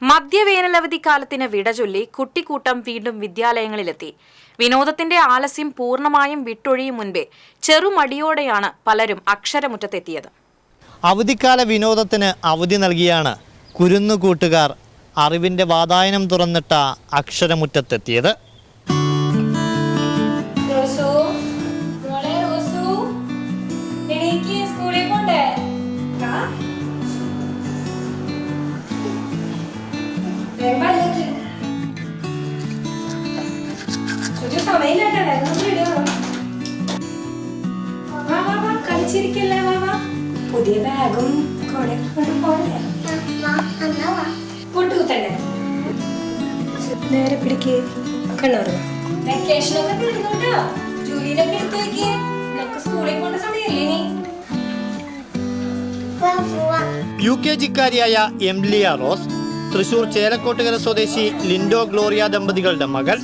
മധ്യവേനലവധിക്കാലത്തിന് വിടചൊല്ലി കുട്ടിക്കൂട്ടം വീണ്ടും വിദ്യാലയങ്ങളിലെത്തി. വിനോദത്തിന്റെ ആലസ്യം പൂർണ്ണമായും വിട്ടൊഴിയും മുൻപേ ചെറുമടിയോടെയാണ് പലരും അക്ഷരമുറ്റത്തെത്തിയത്. അവധിക്കാല വിനോദത്തിന് അവധി നൽകിയാണ് കുരുന്നുകൂട്ടുകാർ അറിവിന്റെ വാതായനം തുറന്നിട്ട അക്ഷരമുറ്റത്തെത്തിയത്. പുതിയ ബാഗും പൊട്ടുകുത്തണ്ടേ? നേരെ പിടിക്ക്. കണ്ണോർമ്മ വെക്കേഷനൊക്കെ തീർന്നോട്ടോ. ജൂലിയിലൊക്കെ എടുത്ത് വെക്കേ. നമുക്ക് സ്കൂളിൽ പോകേണ്ട സമയല്ലേ നീ? UKG-കാരിയായ എംലിയ റോസ് തൃശൂർ ചേലക്കോട്ടുകര സ്വദേശി ലിൻഡോ ഗ്ലോറിയ ദമ്പതികളുടെ മകൾ.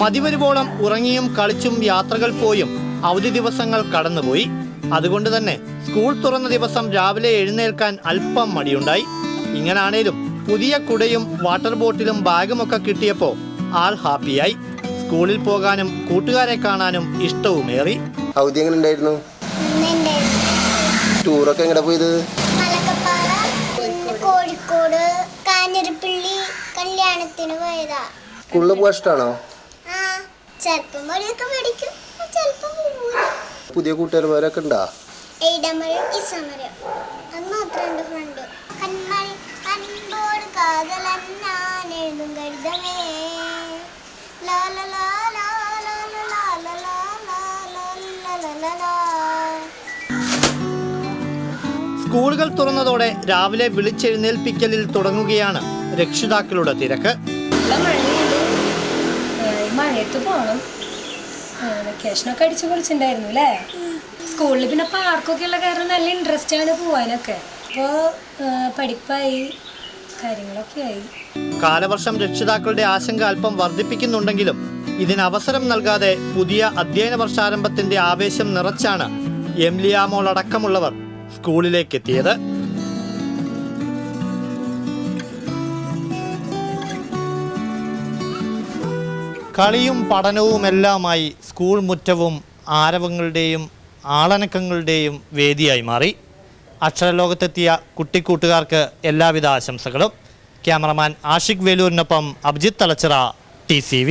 മതിവരുവോളം ഉറങ്ങിയും കളിച്ചും യാത്രകൾ പോയും അവധി ദിവസങ്ങൾ കടന്നുപോയി. അതുകൊണ്ട് തന്നെ സ്കൂൾ തുറന്ന ദിവസം രാവിലെ എഴുന്നേൽക്കാൻ അല്പം മടിയുണ്ടായി. ഇങ്ങനാണേലും പുതിയ കുടയും വാട്ടർ ബോട്ടിലും ബാഗുമൊക്കെ കിട്ടിയപ്പോൾ ആൾ ഹാപ്പിയായി. സ്കൂളിൽ പോകാനും കൂട്ടുകാരെ കാണാനും ഇഷ്ടവുമേറി. അവധി എങ്ങനെ ഉണ്ടായിരുന്നു? ടൂറൊക്കെ എങ്ങനെ പോയത്? കോഴിക്കോട്, കാഞ്ഞിരപ്പള്ളി കല്യാണത്തിന് പോയതാ. സ്കൂളിൽ പോകാൻ ഇഷ്ടമാണോ? ചെലപ്പം മടിയൊക്കെ മേടിക്കും, ചെലപ്പം പുതിയ കൂട്ടുകാരന്മാരൊക്കെ ഉണ്ടാ? അത് മാത്രം ഫ്രണ്ട്. കൺമണിയോട് കാതലെഴുതും കരുതമേ. സ്കൂളുകൾ തുറന്നതോടെ രാവിലെ വിളിച്ചെഴുന്നേൽപ്പിക്കലിൽ തുടങ്ങുകയാണ് രക്ഷിതാക്കളുടെ തിരക്ക്. മഴയത്ത് പോണം. വെക്കേഷനൊക്കെ അടിച്ചു പൊളിച്ചിട്ടുണ്ടായിരുന്നു അല്ലേ? സ്കൂളിൽ പിന്നെ പാർക്കൊക്കെ ഉള്ള കാരണം നല്ല ഇൻട്രസ്റ്റ് ആണ് പോവാനൊക്കെ. ഇപ്പോൾ പഠിപ്പായി, കാര്യങ്ങളൊക്കെ ആയി. കാലവർഷം രക്ഷിതാക്കളുടെ ആശങ്ക അല്പം വർദ്ധിപ്പിക്കുന്നുണ്ടെങ്കിലും ഇതിന് അവസരം നൽകാതെ പുതിയ അധ്യയന വർഷാരംഭത്തിന്റെ ആവേശം നിറച്ചാണ് എംലിയാമോൾ അടക്കമുള്ളവർ സ്കൂളിലേക്ക് എത്തിയത്. കളിയും പഠനവുമെല്ലാമായി സ്കൂൾ മുറ്റവും ആരവങ്ങളുടെയും ആളനക്കങ്ങളുടെയും വേദിയായി മാറി. അക്ഷരലോകത്തെത്തിയ കുട്ടിക്കൂട്ടുകാർക്ക് എല്ലാവിധ ആശംസകളും. ക്യാമറമാൻ ആഷിഖ് വേലൂരിനൊപ്പം അഭിജിത്ത് തലച്ചിറ, TCV.